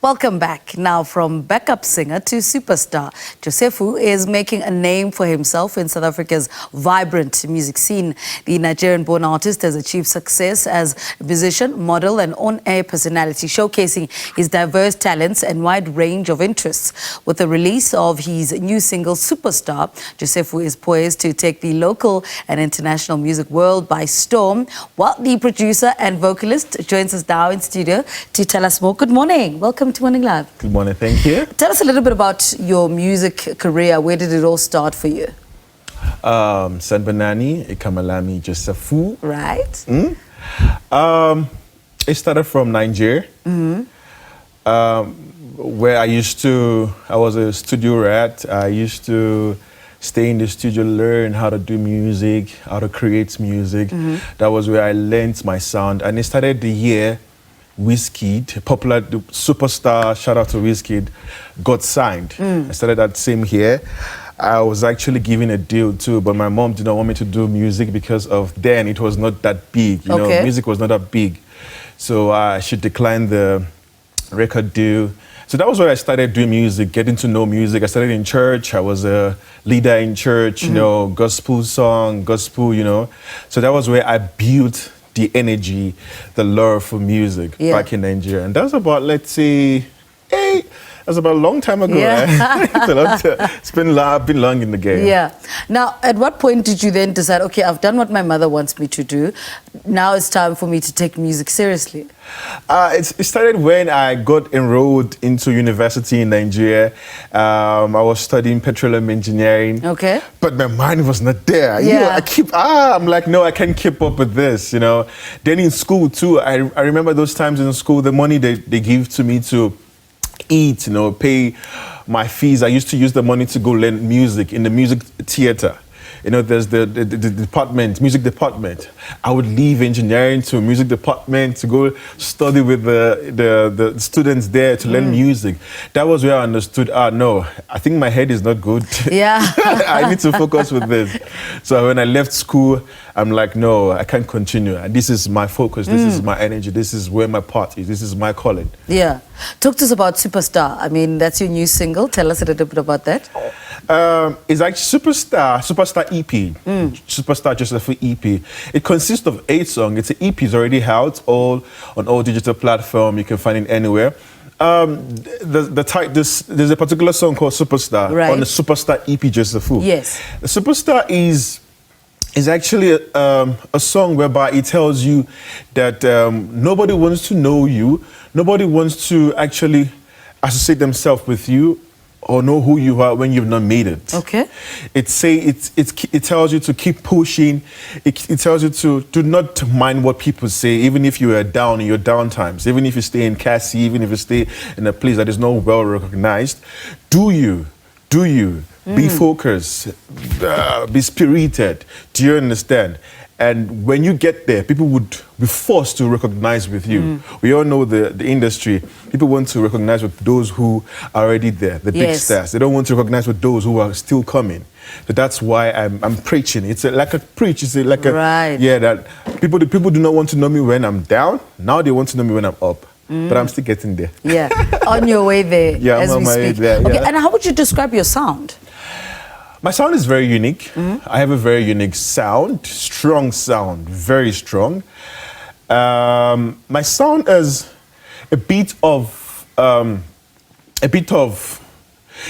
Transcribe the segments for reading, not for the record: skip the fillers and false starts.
Welcome back. Now, from backup singer to superstar, Josefu is making a name for himself in South Africa's vibrant music scene. The Nigerian-born artist has achieved success as a musician, model and on-air personality, showcasing his diverse talents and wide range of interests. With the release of his new single, Superstar, Josefu is poised to take the local and international music world by storm. While the producer and vocalist joins us now in studio to tell us more. Good morning. Welcome to Morning Live. Good morning, thank you. Tell us a little bit about your music career. Where did it all start for you? Sanbanani, Ikamalami, Josefu. Right. It started from Nigeria, where I was a studio rat. I used to stay in the studio, learn how to do music, how to create music. That was where I learned my sound. And it started the year Wizkid, popular superstar, shout out to Wizkid, got signed. I started that same year. I was actually given a deal too, but my mom did not want me to do music because of then it was not that big. You know, music was not that big. So she declined the record deal. So that was where I started doing music, getting to know music. I started in church. I was a leader in church, you know, gospel song, gospel, you know. So that was where I built the energy, the love for music back in Nigeria. And that's about, let's say, that's about a long time ago. It's been long in the game. Yeah. Now, at what point did you then decide, okay, I've done what my mother wants me to do. Now it's time for me to take music seriously? It started when I got enrolled into university in Nigeria. I was studying petroleum engineering. Okay. But my mind was not there. You know, I'm like, no, I can't keep up with this, you know. Then in school too, I remember those times in school, the money they give to me to eat, you know, pay my fees. I used to use the money to go learn music in the music theater. You know, there's the department, music department. I would leave engineering to music department to go study with the students there to learn music. That was where I understood, no, I think my head is not good. Yeah. I need to focus with this. So when I left school, I'm like, no, I can't continue. This is my focus. This is my energy. This is where my part is. This is my calling. Yeah. Talk to us about Superstar. I mean, that's your new single. Tell us a little bit about that. It's like Superstar EP, Superstar Josefu EP. It consists of 8 songs. It's an EP. It's already out on all digital platforms. You can find it anywhere. There's a particular song called Superstar on the Superstar EP Josefu. Yes. The Superstar is actually a song whereby it tells you that nobody wants to know you. Nobody wants to actually associate themselves with you or know who you are when you've not made it. Okay. It tells you to keep pushing. It tells you to do not mind what people say, even if you are down in your down times, even if you stay in Cassie, even if you stay in a place that is not well recognized. Do you? Be focused, be spirited. Do you understand? And when you get there, people would be forced to recognize with you. We all know the industry. People want to recognize with those who are already there, the big stars. They don't want to recognize with those who are still coming. So that's why I'm preaching. It's like a preach. It's like that people do not want to know me when I'm down. Now they want to know me when I'm up. But I'm still getting there. Yeah, on your way there. Yeah, I'm on my way there. Okay, and how would you describe your sound? My sound is very unique. I have a very unique sound, strong sound, very strong. My sound is a bit of,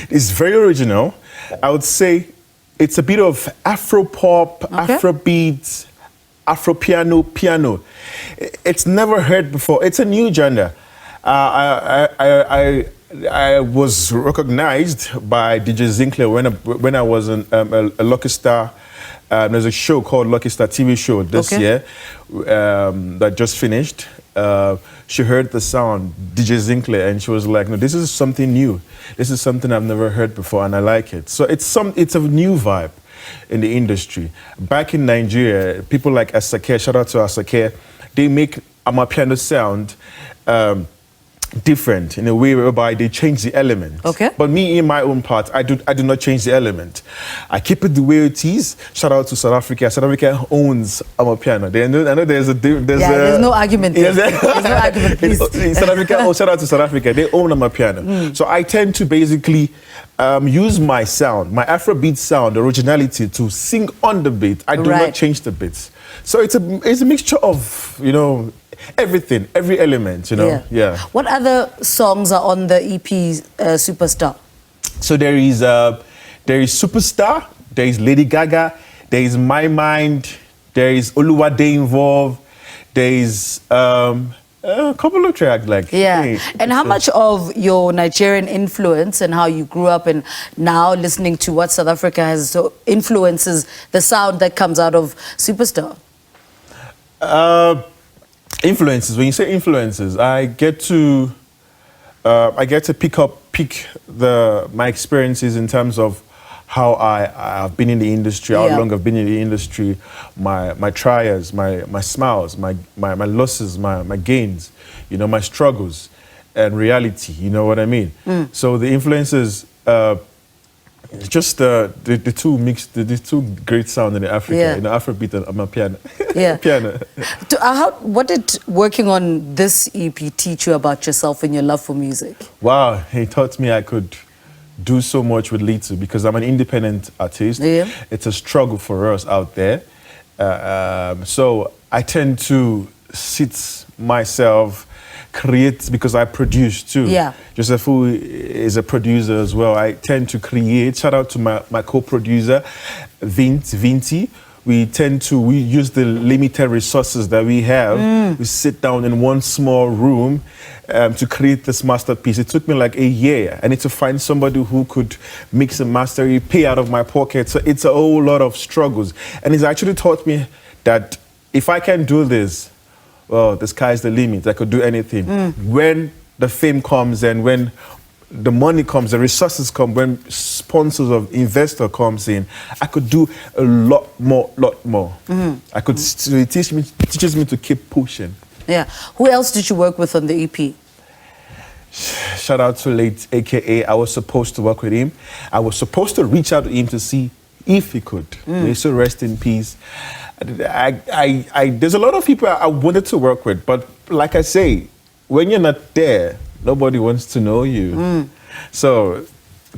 it's very original. I would say it's a bit of Afro pop, Afro beats, Afro piano. It's never heard before. It's a new genre. I was recognized by DJ Zinkler when I was a Lucky Star. There's a show called Lucky Star TV show this year that just finished. She heard the sound, DJ Zinkler, and she was like, no, this is something new. This is something I've never heard before, and I like it. So it's a new vibe in the industry. Back in Nigeria, people like Asake, shout out to Asake, they make amapiano sound different in a way whereby they change the element. Okay. But me, in my own part, I do not change the element. I keep it the way it is. Shout out to South Africa. South Africa owns Amapiano. I know there's no argument there. There's no argument, please. South Africa, shout out to South Africa. They own Amapiano. So I tend to basically use my sound, my Afrobeat sound, originality, to sing on the beat. I do not change the beats. So it's a mixture of, you know, everything, every element, you know. Yeah. What other songs are on the EP Superstar? So there is Superstar, there is Lady Gaga, there is My Mind, there is Oluwade involved, there is a couple of tracks like. Yeah. Hey, and how much of your Nigerian influence and how you grew up and now listening to what South Africa has influences the sound that comes out of Superstar? Influences. When you say influences, I get to pick my experiences in terms of how I've been in the industry, how long I've been in the industry, my trials, my smiles, my losses, my gains, you know, my struggles, and reality. You know what I mean? So the influences. Just the two mixed, the two great sound in Africa, in the Afrobeat and Amapiano. Piano. What did working on this EP teach you about yourself and your love for music? Wow, it taught me I could do so much with little because I'm an independent artist. Yeah. It's a struggle for us out there. So I tend to sit myself, create, because I produce too. Yeah. Josefu is a producer as well. I tend to create. Shout out to my co-producer, Vinti. We use the limited resources that we have. We sit down in one small room to create this masterpiece. It took me like a year. I need to find somebody who could mix and master it, pay out of my pocket. So it's a whole lot of struggles. And it's actually taught me that if I can do this, well, the sky's the limit. I could do anything. When the fame comes and when the money comes, the resources come, when sponsors of investor comes in, I could do a lot more. I could. It teaches me to keep pushing. Yeah. Who else did you work with on the EP? Shout out to Late, AKA. I was supposed to work with him. I was supposed to reach out to him to see if he could. May so rest in peace. There's a lot of people I wanted to work with, but like I say, when you're not there, nobody wants to know you. So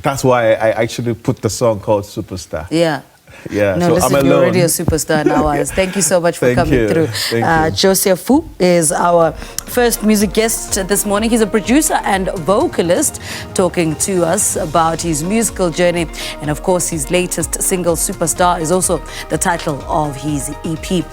that's why I actually put the song called Superstar. Yeah. Yeah, no, so listen, I'm alone. You're already a superstar in our eyes. Thank you so much for coming through. Josefu is our first music guest this morning. He's a producer and vocalist talking to us about his musical journey. And of course, his latest single, Superstar, is also the title of his EP.